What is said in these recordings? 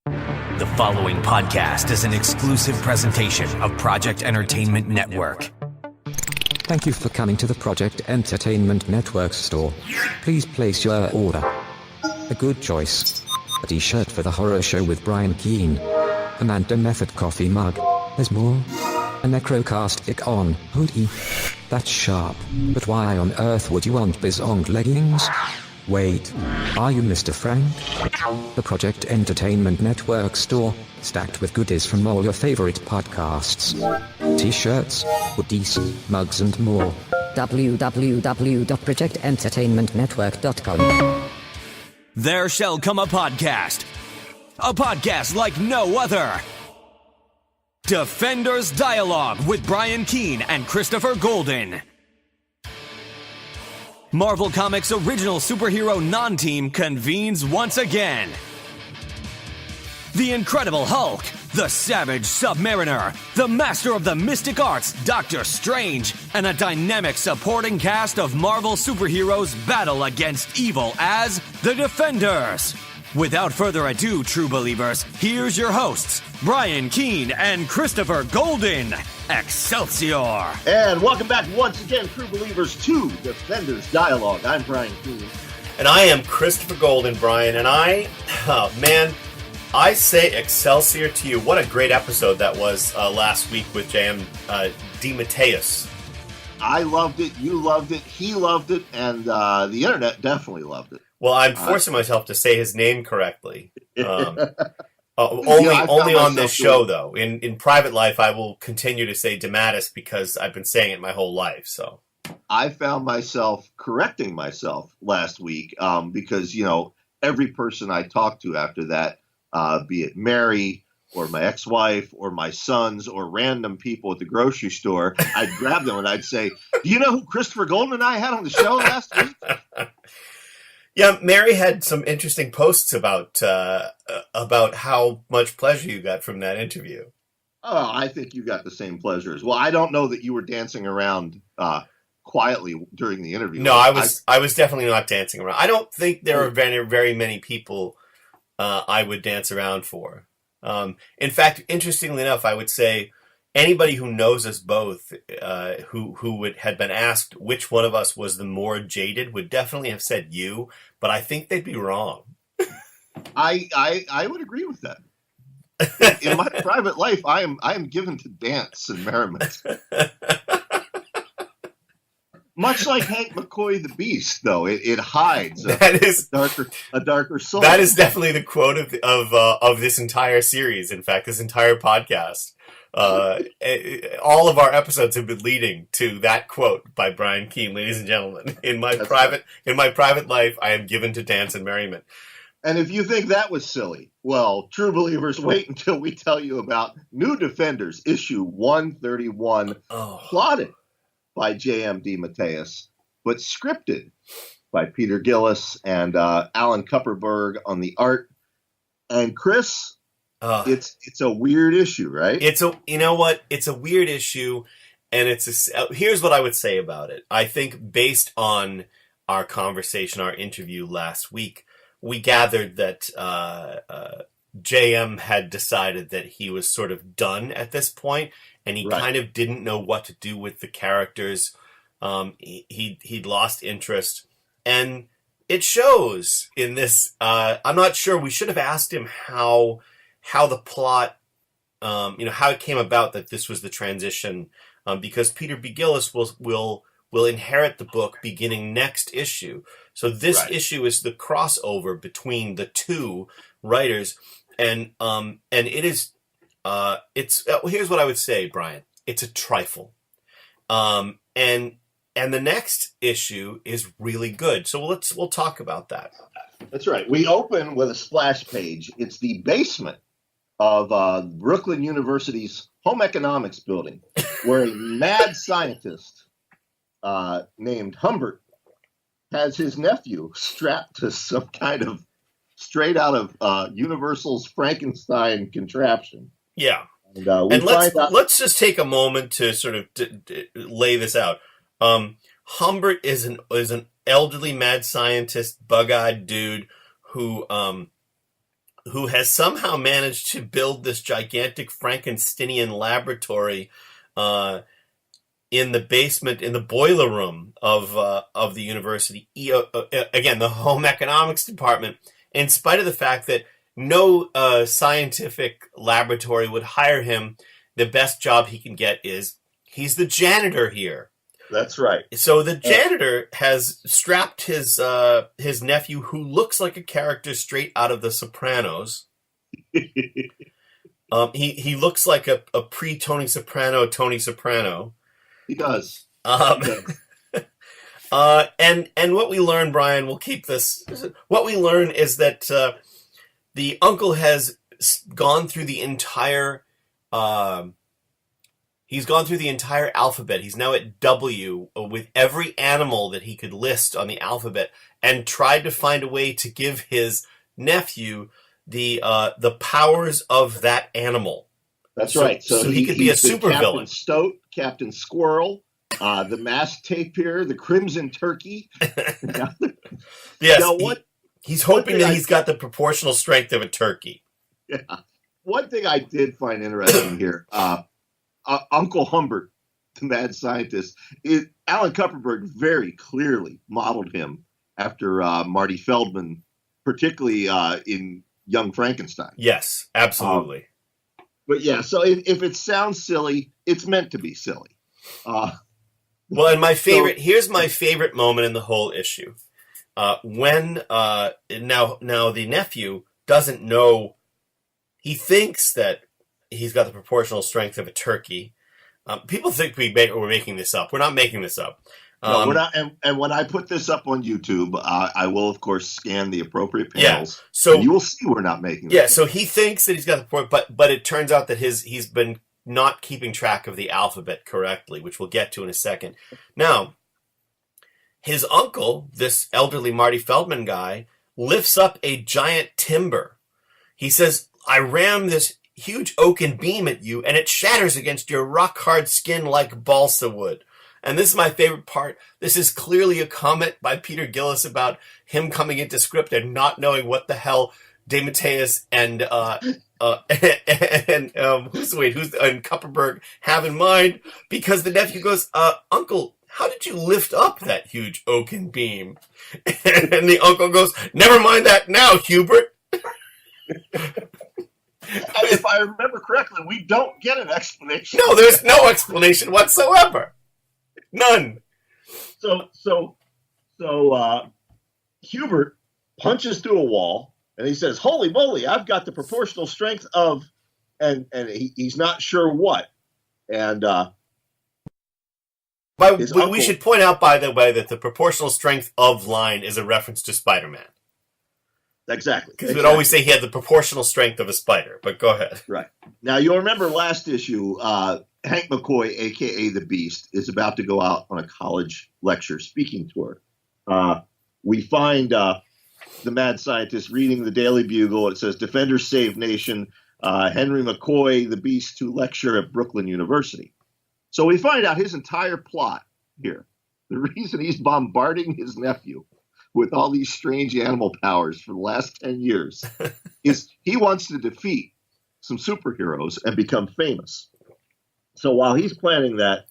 The following podcast is an exclusive presentation of Project Entertainment Network. Thank you for coming to the Project Entertainment Network store. Please place your order. A good choice. A t-shirt for the horror show with Brian Keene. A Manta Method coffee mug. There's more. A Necrocast Icon hoodie. That's sharp. But why on earth would you want Bizong leggings? Wait, are you Mr. Frank? The Project Entertainment Network store, stacked with goodies from all your favorite podcasts. T-shirts, hoodies, mugs and more. www.projectentertainmentnetwork.com. There shall come a podcast like no other. Defenders Dialogue with Brian Keene and Christopher Golden. Marvel Comics' original superhero non-team convenes once again. The Incredible Hulk, the Savage Submariner, the Master of the Mystic Arts, Doctor Strange, and a dynamic supporting cast of Marvel superheroes battle against evil as the Defenders. Without further ado, true believers, here's your hosts, Brian Keene and Christopher Golden. Excelsior! And welcome back once again, true believers, to Defenders Dialogue. I'm Brian Keene. And I am Christopher Golden, Brian. And I say Excelsior to you. What a great episode that was last week with J.M. DeMatteis. I loved it, you loved it, he loved it, and the internet definitely loved it. Well, I'm forcing myself to say his name correctly. Only on this show, though. In private life, I will continue to say DeMatteis because I've been saying it my whole life. So I found myself correcting myself last week because, you know, every person I talked to after that, be it Mary or my ex-wife or my sons or random people at the grocery store, I'd grab them and I'd say, do you know who Christopher Golden and I had on the show last week? Yeah, Mary had some interesting posts about how much pleasure you got from that interview. Oh, I think you got the same pleasure as well. I don't know that you were dancing around quietly during the interview. No, I was definitely not dancing around. I don't think there are very many people I would dance around for. In fact, interestingly enough, I would say anybody who knows us both, who had been asked which one of us was the more jaded, would definitely have said you, but I think they'd be wrong. I would agree with that. In my private life, I am given to dance and merriment. Much like Hank McCoy the Beast, though, it hides a darker soul. That is definitely the quote of this entire series. In fact, this entire podcast. All of our episodes have been leading to that quote by Brian Keene, ladies and gentlemen. In my private life, I am given to dance and merriment. And if you think that was silly, well, true believers, wait until we tell you about New Defenders, issue 131, plotted by J.M. DeMatteis, but scripted by Peter Gillis and Alan Kupperberg on the art. And Chris, it's a weird issue, right? You know what? It's a weird issue, and here's what I would say about it. I think based on our conversation, our interview last week, we gathered that JM had decided that he was sort of done at this point, and he kind of didn't know what to do with the characters. He'd lost interest, and it shows in this. I'm not sure. We should have asked him how the plot, how it came about that this was the transition, because Peter B. Gillis will inherit the book beginning next issue. So this issue is the crossover between the two writers, and it is here's what I would say, Brian. It's a trifle, and the next issue is really good. So we'll talk about that. That's right. We open with a splash page. It's the basement of Brooklyn University's home economics building, where a mad scientist named Humbert has his nephew strapped to some kind of straight out of Universal's Frankenstein contraption. Yeah. And let's just take a moment to sort of lay this out. Humbert is an elderly mad scientist, bug-eyed dude who who has somehow managed to build this gigantic Frankensteinian laboratory in the basement, in the boiler room of the university. Again, the home economics department, in spite of the fact that no scientific laboratory would hire him, the best job he can get is he's the janitor here. That's right. So the janitor has strapped his nephew, who looks like a character straight out of The Sopranos. He looks like a pre-Tony Soprano Tony Soprano. He does. And what we learn, Brian, we'll keep this. What we learn is that the uncle has gone through the entire. He's gone through the entire alphabet. He's now at W with every animal that he could list on the alphabet, and tried to find a way to give his nephew the powers of that animal. That's right. So he could be a supervillain. Captain Stoat, Captain Squirrel, the masked tapir, the crimson turkey. Yes, now, he's hoping that he's got the proportional strength of a turkey. Yeah. One thing I did find interesting here, Uncle Humbert, the mad scientist, Alan Kupperberg very clearly modeled him after Marty Feldman, particularly in Young Frankenstein. Yes, absolutely. But yeah, so if it sounds silly, it's meant to be silly. Well, and here's my favorite moment in the whole issue. When now the nephew doesn't know, he thinks that he's got the proportional strength of a turkey. People think we're making this up. We're not making this up. No, we're not. And when I put this up on YouTube, I will, of course, scan the appropriate panels. Yeah, so you will see we're not making this. Yeah, so he thinks that he's got the but it turns out that he's been not keeping track of the alphabet correctly, which we'll get to in a second. Now, his uncle, this elderly Marty Feldman guy, lifts up a giant timber. He says, "I ram this huge oaken beam at you, and it shatters against your rock-hard skin like balsa wood." And this is my favorite part. This is clearly a comment by Peter Gillis about him coming into script and not knowing what the hell DeMatteis and Kupperberg have in mind, because the nephew goes, "Uncle, how did you lift up that huge oaken beam?" And the uncle goes, "Never mind that now, Hubert." If I remember correctly, we don't get an explanation. No, there's no explanation whatsoever. None. So Hubert punches through a wall, and he says, "Holy moly, I've got the proportional strength of," and he's not sure what. And we should point out, by the way, that the proportional strength of line is a reference to Spider-Man. Exactly. Because we'd always say he had the proportional strength of a spider, but go ahead. Right. Now, you'll remember last issue, Hank McCoy, a.k.a. The Beast, is about to go out on a college lecture speaking tour. We find the mad scientist reading the Daily Bugle. It says, "Defenders Save Nation, Henry McCoy, the Beast, to lecture at Brooklyn University." So we find out his entire plot here. The reason he's bombarding his nephew with all these strange animal powers for the last 10 years is he wants to defeat some superheroes and become famous. So while he's planning that,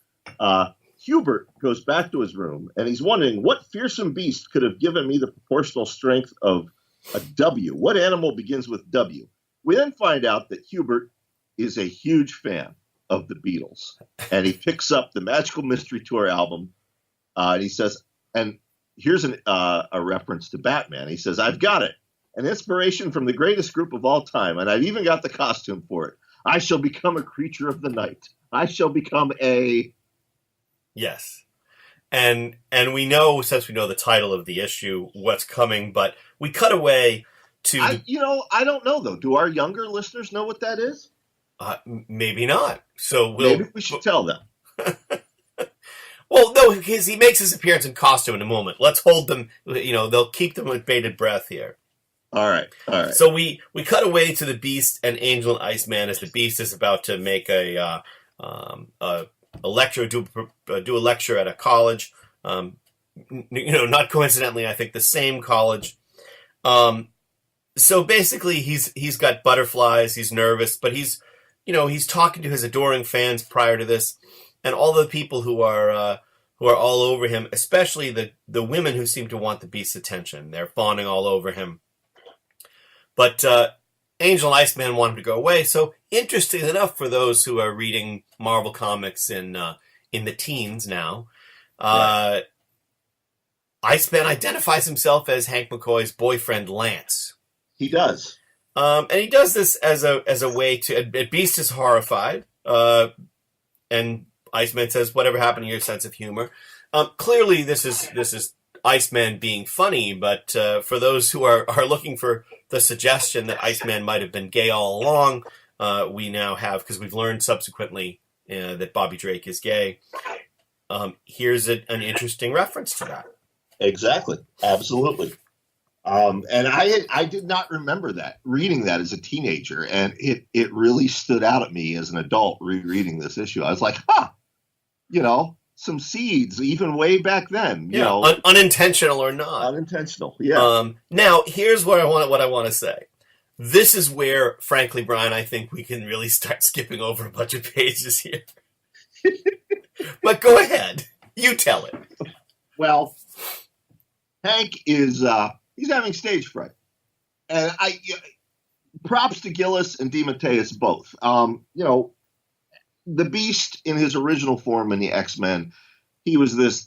Hubert goes back to his room, and he's wondering, what fearsome beast could have given me the proportional strength of a W? What animal begins with W? We then find out that Hubert is a huge fan of the Beatles, and he picks up the Magical Mystery Tour album, and he says, and here's a reference to Batman. He says, "I've got it, an inspiration from the greatest group of all time, and I've even got the costume for it. I shall become a creature of the night. I shall become a..." Yes. And we know, since we know the title of the issue, what's coming, but we cut away to... I don't know, though. Do our younger listeners know what that is? Maybe not. So maybe we should tell them. Well, no, because he makes his appearance in costume in a moment. Let's hold them, they'll keep them with bated breath here. All right. So we cut away to the Beast and Angel and Iceman as the Beast is about to make a lecture, do a lecture at a college. Not coincidentally, I think the same college. So basically, he's got butterflies. He's nervous, but he's talking to his adoring fans prior to this, and all the people who are all over him, especially the women who seem to want the Beast's attention. They're fawning all over him. But Angel and Iceman want him to go away. So interesting enough for those who are reading Marvel comics in the teens now, Iceman identifies himself as Hank McCoy's boyfriend, Lance. He does. And he does this as a way to... Beast is horrified. And Iceman says, whatever happened to your sense of humor? Clearly, this is Iceman being funny, but for those who are looking for the suggestion that Iceman might have been gay all along, we now have, because we've learned subsequently that Bobby Drake is gay. Here's an interesting reference to that. Exactly. Absolutely. And I did not remember reading that as a teenager, and it really stood out at me as an adult rereading this issue. I was like, some seeds, even way back then. Unintentional or not. Unintentional, yeah. Now, here's what I want to say. This is where, frankly, Brian, I think we can really start skipping over a bunch of pages here. But go ahead. You tell it. Well, Hank is he's having stage fright. And props to Gillis and DeMatteis both. The Beast in his original form in the X-Men, he was this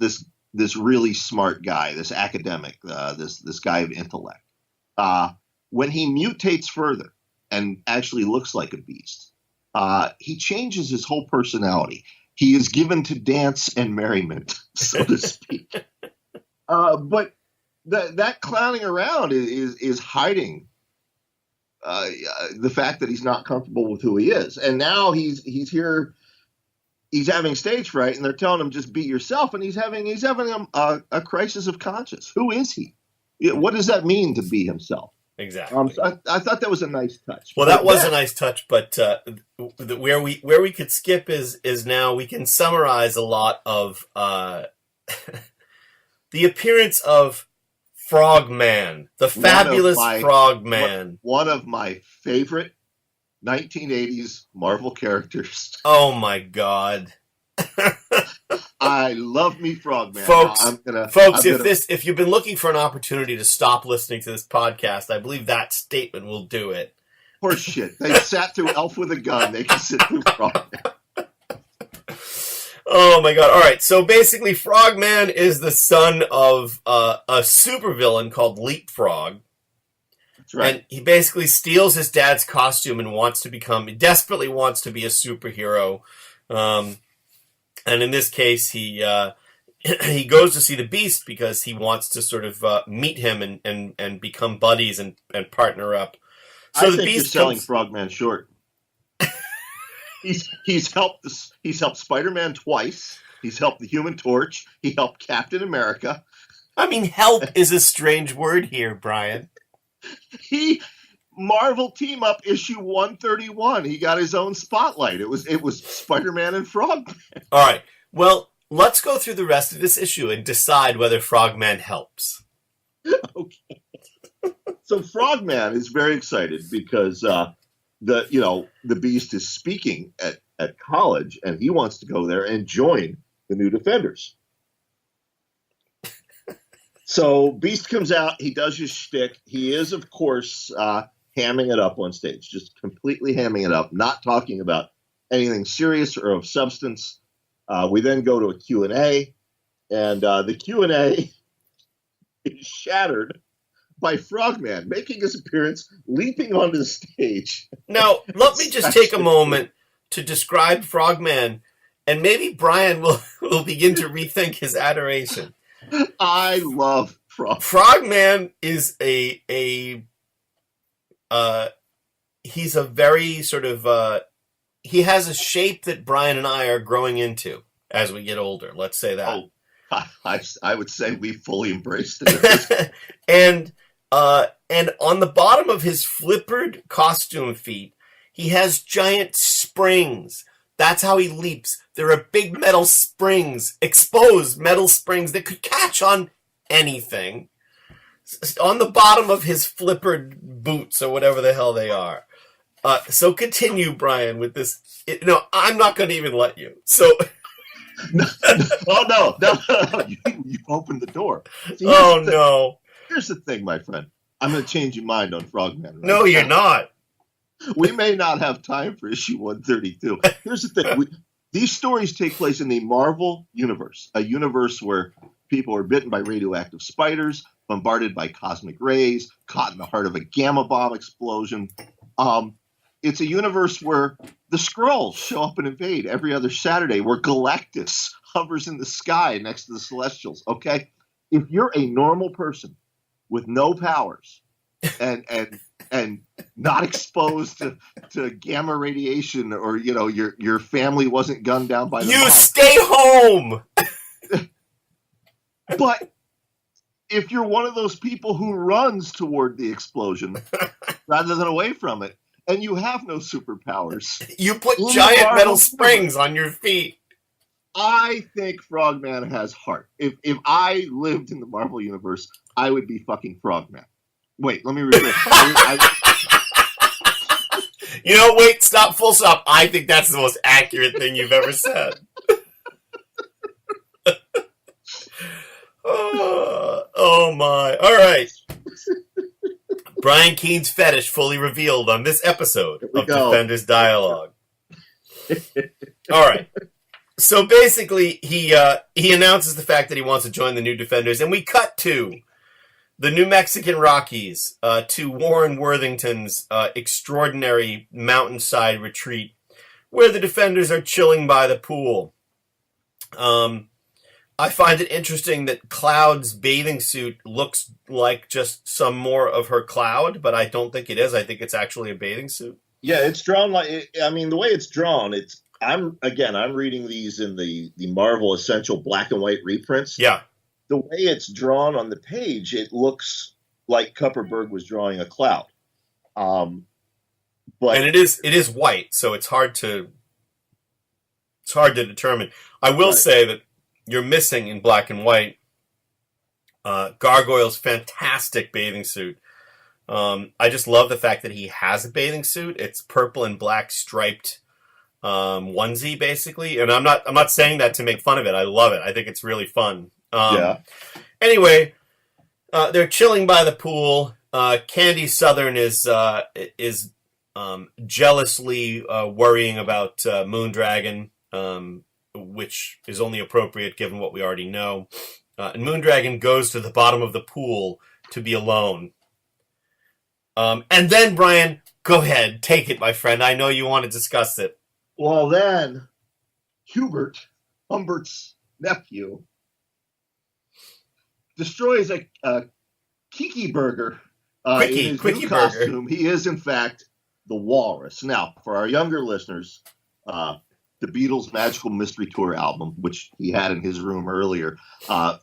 really smart guy, this academic, this guy of intellect. When he mutates further and actually looks like a beast, he changes his whole personality. He is given to dance and merriment, so to speak. But that clowning around is hiding the fact that he's not comfortable with who he is. And now he's here, he's having stage fright, and they're telling him just be yourself, and he's having a crisis of conscience. Who is he? What does that mean to be himself? Exactly. So I thought that was a nice touch. Well, that was a nice touch, but where we could skip is now we can summarize a lot of the appearance of Frogman, the fabulous Frogman. One of my favorite 1980s Marvel characters. Oh my God. I love me Frogman. Folks, if you've been looking for an opportunity to stop listening to this podcast, I believe that statement will do it. Horse shit. They sat through Elf with a Gun. They can sit through Frogman. Oh my God. All right. So basically, Frogman is the son of a supervillain called Leapfrog. That's right. And he basically steals his dad's costume and desperately wants to be a superhero. And in this case, he goes to see the Beast because he wants to sort of meet him and become buddies and partner up. So I think you're selling Frogman short. He's helped Spider-Man twice. He's helped the Human Torch. He helped Captain America. I mean, help is a strange word here, Brian. Marvel Team Up issue 131. He got his own spotlight. It was Spider-Man and Frogman. All right. Well, let's go through the rest of this issue and decide whether Frogman helps. Okay. So Frogman is very excited because the Beast is speaking at college, and he wants to go there and join the New Defenders. So Beast comes out. He does his shtick. He is, of course, hamming it up on stage, just completely hamming it up, not talking about anything serious or of substance. We then go to a Q&A, and the Q&A is shattered by Frogman making his appearance, leaping onto the stage. Now, let me just take a moment to describe Frogman, and maybe Brian will begin to rethink his adoration. I love Frogman. Frogman is he's a very sort of, he has a shape that Brian and I are growing into as we get older. Let's say that. Oh, I would say we fully embraced it. And on the bottom of his flippered costume feet, he has giant springs. That's how he leaps. There are big metal springs, exposed metal springs that could catch on anything. on the bottom of his flippered boots or whatever the hell they are. So continue, Brian, with this. No, I'm not going to even let you. So. No. You opened the door. See, no. Here's the thing, my friend. I'm going to change your mind on Frogman. Right no, you're not. We may not have time for issue 132. Here's the thing. These stories take place in the Marvel universe, a universe where people are bitten by radioactive spiders, bombarded by cosmic rays, caught in the heart of a gamma bomb explosion. It's a universe where the Skrulls show up and invade every other Saturday, where Galactus hovers in the sky next to the Celestials, okay? If you're a normal person with no powers and not exposed to gamma radiation, or your family wasn't gunned down by the bomb, stay home. But if you're one of those people who runs toward the explosion rather than away from it, and you have no superpowers, you put giant metal springs on your feet. I think Frogman has heart. If I lived in the Marvel universe, I would be fucking Frogman. Wait, let me repeat. Wait, stop, full stop. I think that's the most accurate thing you've ever said. Oh my. All right. Brian Keene's fetish fully revealed on this episode of Defenders Dialogue. All right. So basically, he announces the fact that he wants to join the New Defenders, and we cut to the New Mexican Rockies, to Warren Worthington's extraordinary mountainside retreat, where the Defenders are chilling by the pool. I find it interesting that Cloud's bathing suit looks like just some more of her Cloud, but I don't think it is. I think it's actually a bathing suit. Yeah, it's drawn the way it's drawn, I'm reading these in the Marvel Essential black and white reprints. Yeah. The way it's drawn on the page, it looks like Kupperberg was drawing a Cloud. But it is white, so it's hard to determine. I will say that you're missing in black and white Gargoyle's fantastic bathing suit. I just love the fact that he has a bathing suit. It's purple and black striped onesie, basically. And I'm not saying that to make fun of it. I love it. I think it's really fun. Anyway, they're chilling by the pool. Candy Southern is jealously worrying about Moondragon, which is only appropriate given what we already know. And Moondragon goes to the bottom of the pool to be alone. And then, Brian, go ahead. Take it, my friend. I know you want to discuss it. Well, then, Humbert's nephew, destroys a Kiki Burger in his new costume. He is, in fact, the Walrus. Now, for our younger listeners, the Beatles' Magical Mystery Tour album, which he had in his room earlier,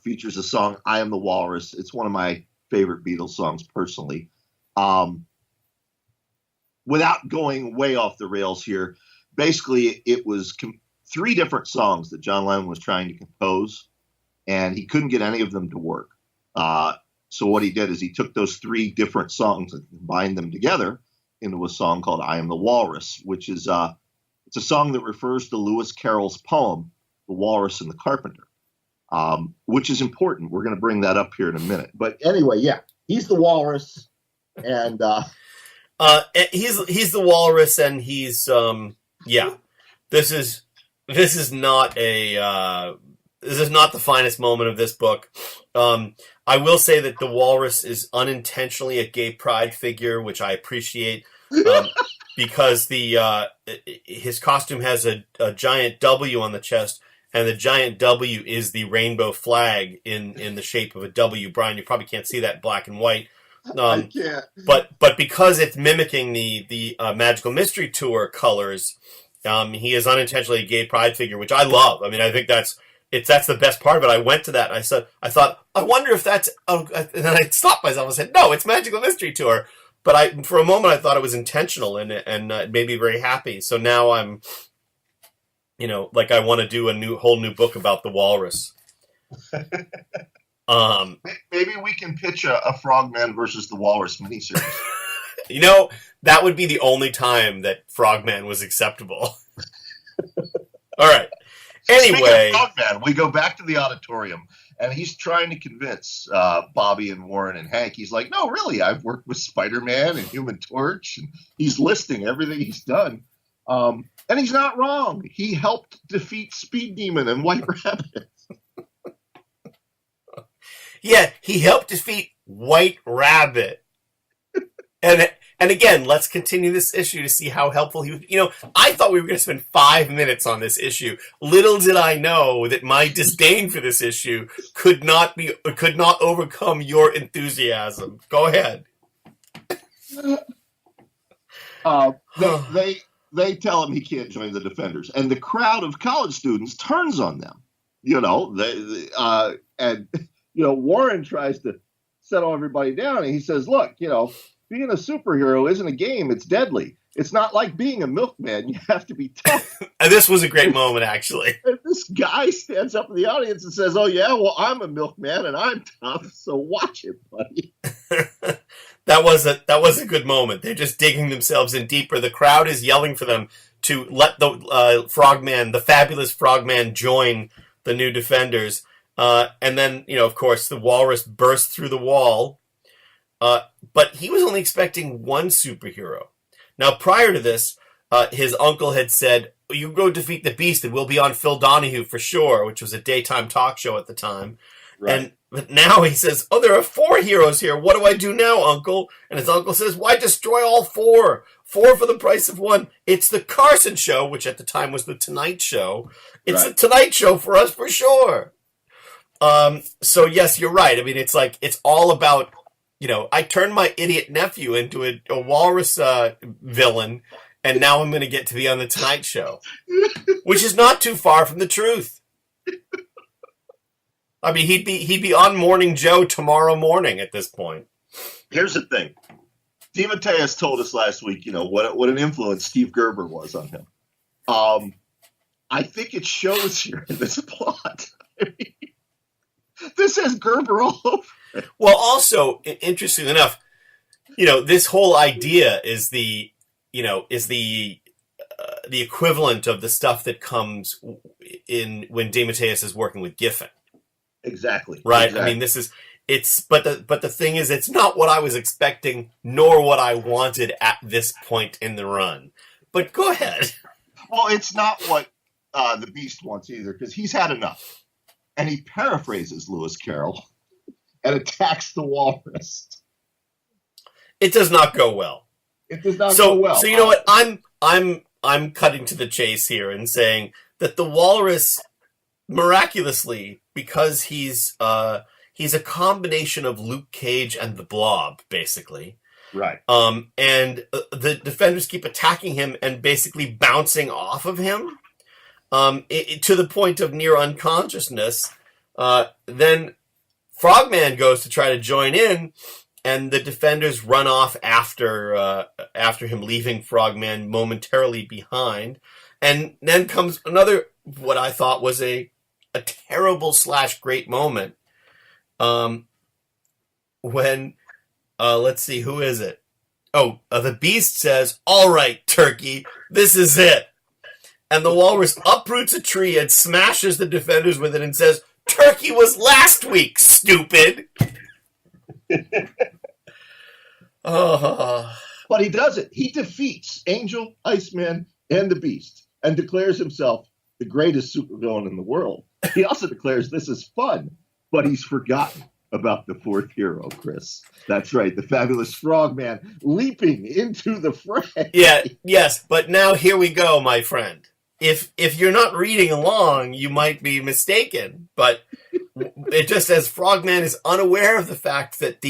features a song, I Am the Walrus. It's one of my favorite Beatles songs, personally. Without going way off the rails here, basically it was three different songs that John Lennon was trying to compose, and he couldn't get any of them to work. So what he did is he took those three different songs and combined them together into a song called I Am the Walrus, which is it's a song that refers to Lewis Carroll's poem, The Walrus and the Carpenter, which is important. We're going to bring that up here in a minute. But anyway, yeah, he's the Walrus, and he's the Walrus, and he's This is not the finest moment of this book. I will say that the Walrus is unintentionally a gay pride figure, which I appreciate. Because his costume has a giant W on the chest, and the giant W is the rainbow flag in the shape of a W. Brian, you probably can't see that in black and white. I can't. But because it's mimicking the Magical Mystery Tour colors, he is unintentionally a gay pride figure, which I love. I mean, I think that's the best part of it. I went to that and I thought, I wonder if that's, and then I stopped myself and said, no, it's Magical Mystery Tour. But for a moment, I thought it was intentional, and it made me very happy. So now I'm, I want to do a whole new book about the Walrus. Maybe we can pitch a Frogman versus the Walrus miniseries. That would be the only time that Frogman was acceptable. All right. Anyway, speaking of Frogman, we go back to the auditorium, and he's trying to convince Bobby and Warren and Hank. He's like, no, really, I've worked with Spider-Man and Human Torch, and he's listing everything he's done. And he's not wrong. He helped defeat Speed Demon and White Rabbit. Yeah, he helped defeat White Rabbit. And again, let's continue this issue to see how helpful he was. I thought we were going to spend 5 minutes on this issue. Little did I know that my disdain for this issue could not overcome your enthusiasm. Go ahead. They tell him he can't join the Defenders, and the crowd of college students turns on them. Warren tries to settle everybody down, and he says, look, being a superhero isn't a game, it's deadly. It's not like being a milkman, you have to be tough. And this was a great moment, actually. And this guy stands up in the audience and says, oh yeah, well, I'm a milkman and I'm tough, so watch it, buddy. That was a good moment. They're just digging themselves in deeper. The crowd is yelling for them to let the Frogman, the fabulous Frogman, join the new Defenders. And then, of course, the Walrus burst through the wall. But he was only expecting one superhero. Now, prior to this, his uncle had said, you go defeat the Beast and we'll be on Phil Donahue for sure, which was a daytime talk show at the time. Right. But now he says, there are 4 heroes here. What do I do now, Uncle? And his uncle says, why destroy all 4? 4 for the price of 1. It's the Carson Show, which at the time was the Tonight Show. It's the Tonight Show for us for sure. So yes, you're right. I mean, it's all about, I turned my idiot nephew into a Walrus villain, and now I'm going to get to be on the Tonight Show, which is not too far from the truth. I mean, he'd be on Morning Joe tomorrow morning at this point. Here's the thing. DeMatteis told us last week, what an influence Steve Gerber was on him. I think it shows here in this plot. This has Gerber all over it. Well, also, interestingly enough, this whole idea is the equivalent of the stuff that comes in when DeMatteis is working with Giffen. Exactly. Right. Exactly. I mean, but the thing is, it's not what I was expecting, nor what I wanted at this point in the run. But go ahead. Well, it's not what the Beast wants either, because he's had enough. And he paraphrases Lewis Carroll and attacks the Walrus. It does not go well. It does not go well. So you know what? I'm cutting to the chase here and saying that the Walrus, miraculously, because he's a combination of Luke Cage and the Blob, basically. Right. And the Defenders keep attacking him and basically bouncing off of him. To the point of near unconsciousness. Then Frogman goes to try to join in, and the Defenders run off after him, leaving Frogman momentarily behind. And then comes another, what I thought was a terrible / great moment. When, let's see, who is it? The Beast says, "All right, Turkey, this is it." And the Walrus uproots a tree and smashes the Defenders with it and says, "Turkey was last week, stupid." But he does it. He defeats Angel, Iceman, and the Beast and declares himself the greatest supervillain in the world. He also declares this is fun, but he's forgotten about the 4th hero, Chris. That's right, the fabulous Frogman leaping into the fray. Yeah, yes, but now here we go, my friend. If you're not reading along, you might be mistaken, but it just says Frogman is unaware of the fact that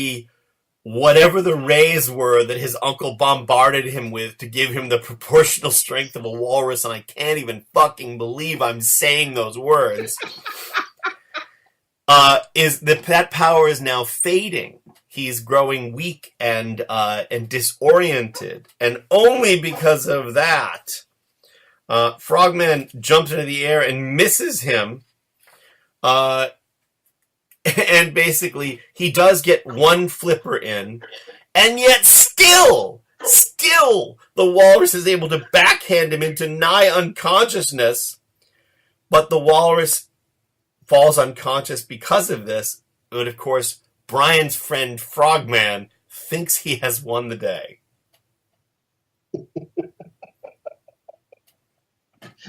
whatever the rays were that his uncle bombarded him with to give him the proportional strength of a walrus, and I can't even fucking believe I'm saying those words, is that power is now fading. He's growing weak and disoriented, and only because of that, Frogman jumps into the air and misses him, And basically, he does get one flipper in, and yet still, the Walrus is able to backhand him into nigh unconsciousness, but the Walrus falls unconscious because of this. But of course, Brian's friend Frogman thinks he has won the day.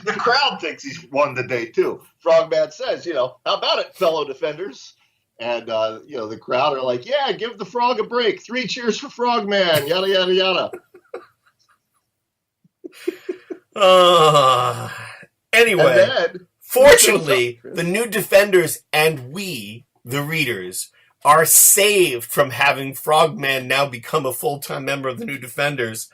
The crowd thinks he's won the day, too. Frogman says, how about it, fellow defenders? And, the crowd are like, yeah, give the frog a break. 3 cheers for Frogman, yada, yada, yada. Anyway, fortunately, the new defenders and we, the readers, are saved from having Frogman now become a full-time member of the new defenders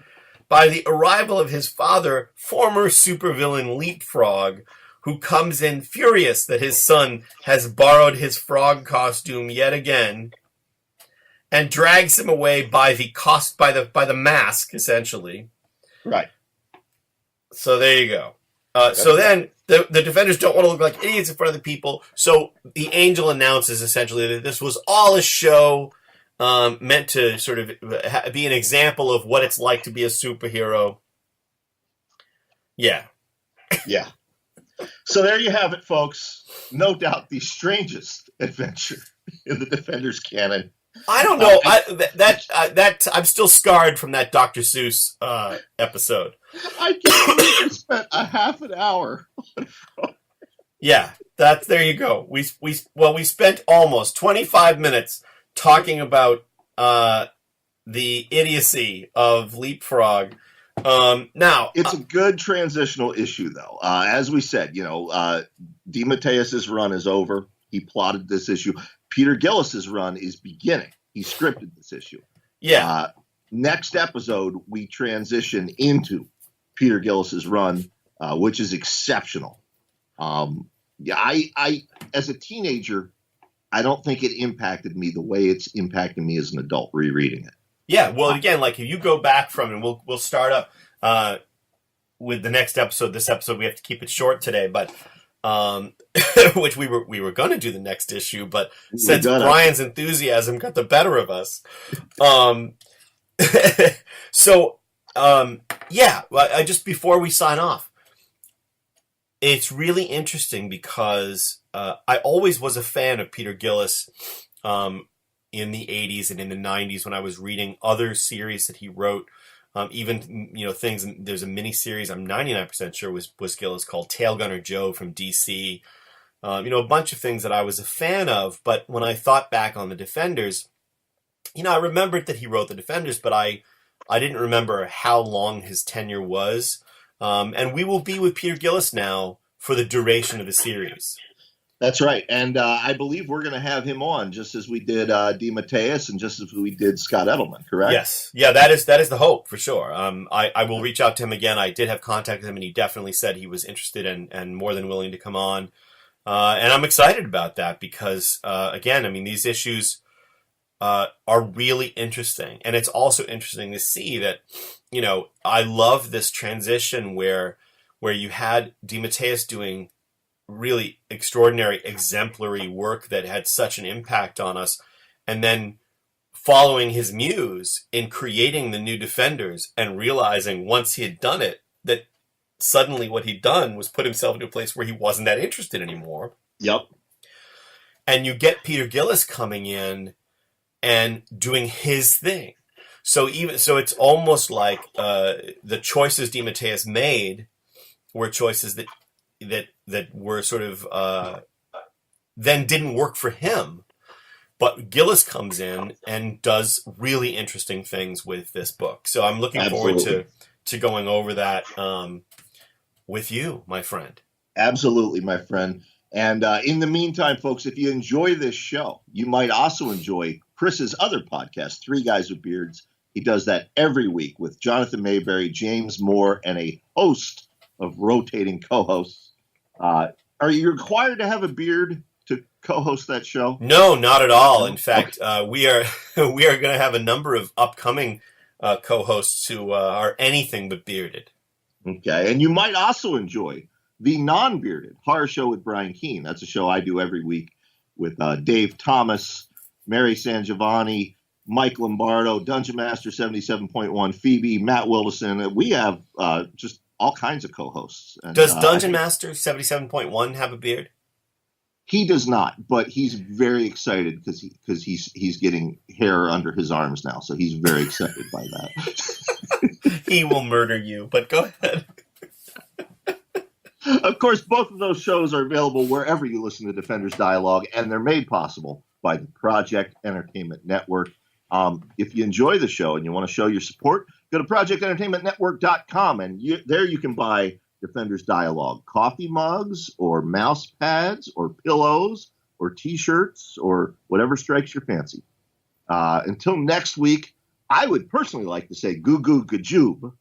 by the arrival of his father, former supervillain Leapfrog, who comes in furious that his son has borrowed his frog costume yet again, and drags him away by the mask, essentially. Right. So there you go. Then the defenders don't want to look like idiots in front of the people, so the Angel announces essentially that this was all a show, meant to sort of be an example of what it's like to be a superhero. Yeah. Yeah. So there you have it, folks. No doubt the strangest adventure in the Defenders canon. I don't know. I'm still scarred from that Dr. Seuss episode. I can't believe we spent a half an hour. Yeah, there you go. We spent almost 25 minutes talking about the idiocy of Leapfrog. Now it's a good transitional issue, though. As we said, DeMatteis's run is over. He plotted this issue. Peter Gillis's run is beginning. He scripted this issue. Yeah. Next episode, we transition into Peter Gillis's run, which is exceptional. I as a teenager, I don't think it impacted me the way it's impacted me as an adult rereading it. Yeah, well, again, like if you go back from, and we'll start up with the next episode. This episode we have to keep it short today, but which we were going to do the next issue, but since Brian's enthusiasm got the better of us, just before we sign off, it's really interesting because I always was a fan of Peter Gillis. In the 80s and in the 90s when I was reading other series that he wrote, even, things, there's a mini series I'm 99% sure was Gillis called Tail Gunner Joe from DC. A bunch of things that I was a fan of, but when I thought back on the Defenders, I remembered that he wrote the Defenders, but I didn't remember how long his tenure was. And we will be with Peter Gillis now for the duration of the series. That's right. And I believe we're going to have him on just as we did DeMatteis and just as we did Scott Edelman, correct? Yes. Yeah, that is the hope for sure. I will reach out to him again. I did have contact with him and he definitely said he was interested and more than willing to come on. And I'm excited about that because, again, these issues are really interesting. And it's also interesting to see that, I love this transition where you had DeMatteis doing really extraordinary, exemplary work that had such an impact on us, and then following his muse in creating the new Defenders and realizing once he had done it that suddenly what he'd done was put himself into a place where he wasn't that interested anymore. Yep. And you get Peter Gillis coming in and doing his thing. So it's almost like the choices DeMatteis made were choices that were sort of then didn't work for him. But Gillis comes in and does really interesting things with this book. So I'm looking forward to going over that with you, my friend. Absolutely, my friend. And in the meantime, folks, if you enjoy this show, you might also enjoy Chris's other podcast, Three Guys with Beards. He does that every week with Jonathan Mayberry, James Moore, and a host of rotating co-hosts. Are you required to have a beard to co-host that show? No, not at all. In fact, we are going to have a number of upcoming co-hosts who are anything but bearded. Okay, and you might also enjoy the non-bearded Horror Show with Brian Keene. That's a show I do every week. with Dave Thomas, Mary San Giovanni, Mike Lombardo, Dungeon Master 77.1, Phoebe, Matt Wilderson. We have just all kinds of co-hosts. And, does Dungeon Master 77.1 have a beard? He does not, but he's very excited because he's getting hair under his arms now, so he's very excited by that. He will murder you, but go ahead. Of course, both of those shows are available wherever you listen to Defenders Dialogue, and they're made possible by the Project Entertainment Network. If you enjoy the show and you want to show your support, go to projectentertainmentnetwork.com, and there you can buy Defenders Dialogue coffee mugs or mouse pads or pillows or T-shirts or whatever strikes your fancy. Until next week, I would personally like to say goo goo gajoob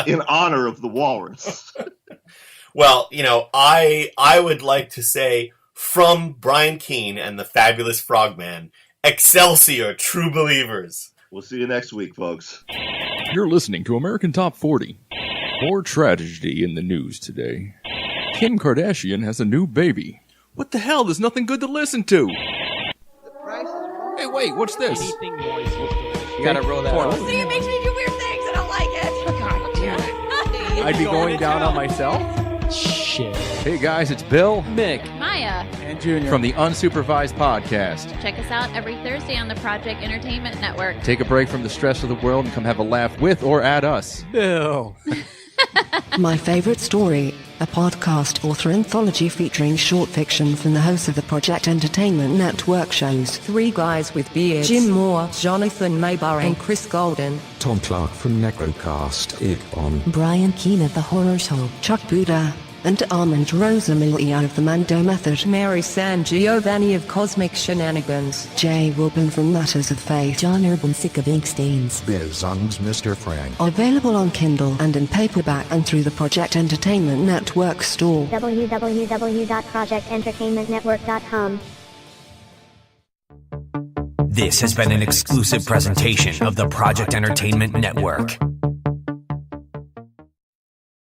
in honor of the walrus. Well, I would like to say from Brian Keene and the Fabulous Frogman, Excelsior, true believers. We'll see you next week, folks. You're listening to American Top 40. More tragedy in the news today. Kim Kardashian has a new baby. What the hell? There's nothing good to listen to. Hey, wait, what's this? Anything moist looks delicious. You gotta roll that out. See, it makes me do weird things. I don't like it. God damn it. I'd be going down on myself? Shit. Hey guys, it's Bill, Mick, Maya. and Junior. from the Unsupervised Podcast. Check us out every Thursday on the Project Entertainment Network. Take a break from the stress of the world and come have a laugh with or at us. Bill. My Favorite Story, a podcast author anthology featuring short fiction from the hosts of the Project Entertainment Network shows. Three guys with beards: Jim Moore, Jonathan Maybar, and Chris Golden. Tom Clark from Necrocast, Ig-On. Brian Keene of The Horror Show. Chuck Buda. And Armand Rosamilia of the Mando Method. Mary San Giovanni of Cosmic Shenanigans. Jay Wilburn from Matters of Faith. John Urbancic of Ink Stains. Biz Ung's Mr. Frank. Available on Kindle and in paperback and through the Project Entertainment Network store. www.projectentertainmentnetwork.com. This has been an exclusive presentation of the Project Entertainment Network.